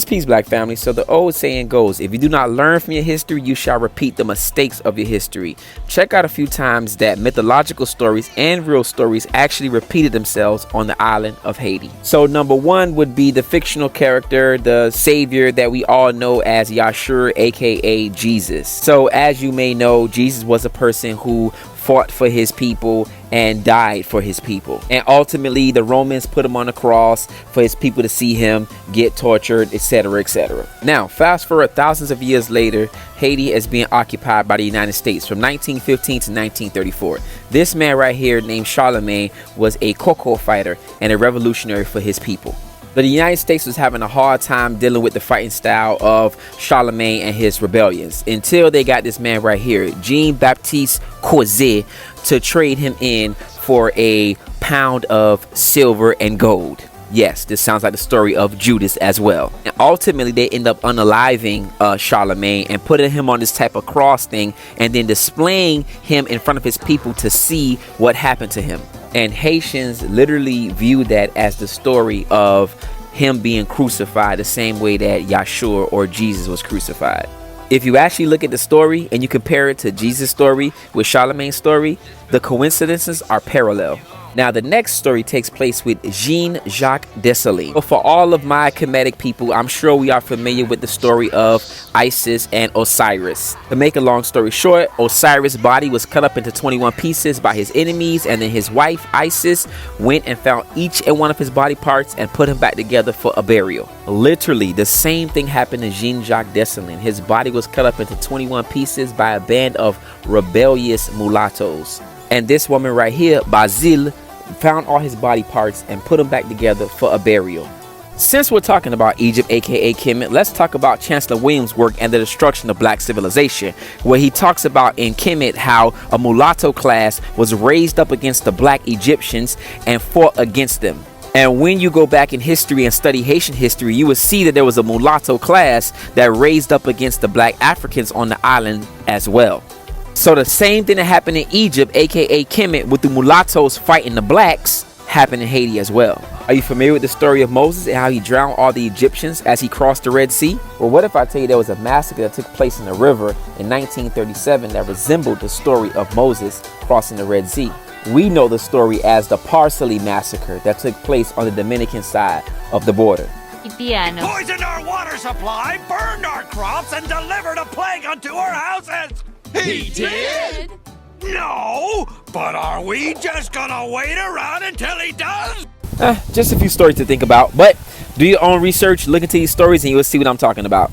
Peace, Black family. So the old saying goes, if you do not learn from your history, you shall repeat the mistakes of your history. Check out a few times that mythological stories and real stories actually repeated themselves on the island of Haiti. So number one would be the fictional character, the savior that we all know as Yahshua, aka Jesus. So as you may know, Jesus was a person who fought for his people and died for his people, and ultimately the Romans put him on the cross for his people to see him get tortured, etc., etc. Now fast forward thousands of years later, Haiti is being occupied by the United States from 1915 to 1934. This man right here named Charlemagne was a cocoa fighter and a revolutionary for his people. But the United States was having a hard time dealing with the fighting style of Charlemagne and his rebellions until they got this man right here, Jean-Baptiste Coizet, to trade him in for a pound of silver and gold. Yes, this sounds like the story of Judas as well. And ultimately, they end up unaliving Charlemagne and putting him on this type of cross thing and then displaying him in front of his people to see what happened to him. And Haitians literally view that as the story of him being crucified, the same way that Yahshua or Jesus was crucified. If you actually look at the story and you compare it to Jesus' story with Charlemagne's story, the coincidences are parallel. Now, the next story takes place with Jean-Jacques Dessalines. But for all of my Kemetic people, I'm sure we are familiar with the story of Isis and Osiris. To make a long story short, Osiris' body was cut up into 21 pieces by his enemies, and then his wife, Isis, went and found each and one of his body parts and put him back together for a burial. Literally, the same thing happened to Jean-Jacques Dessalines. His body was cut up into 21 pieces by a band of rebellious mulattoes. And this woman right here, Basile, found all his body parts and put them back together for a burial. Since we're talking about Egypt, aka Kemet, let's talk about Chancellor Williams' work and the destruction of black civilization, where he talks about in Kemet how a mulatto class was raised up against the black Egyptians and fought against them. And when you go back in history and study Haitian history, you will see that there was a mulatto class that raised up against the black Africans on the island as well. So the same thing that happened in Egypt, aka Kemet, with the mulattoes fighting the blacks, happened in Haiti as well. Are you familiar with the story of Moses and how he drowned all the Egyptians as he crossed the Red Sea? Well, what if I tell you there was a massacre that took place in the river in 1937 that resembled the story of Moses crossing the Red Sea? We know the story as the Parsley Massacre that took place on the Dominican side of the border. Poisoned our water supply, burned our crops, and delivered a plague unto our houses! He did? No, but are we just gonna wait around until he does? Just a few stories to think about, but do your own research, look into these stories, and you will see what I'm talking about.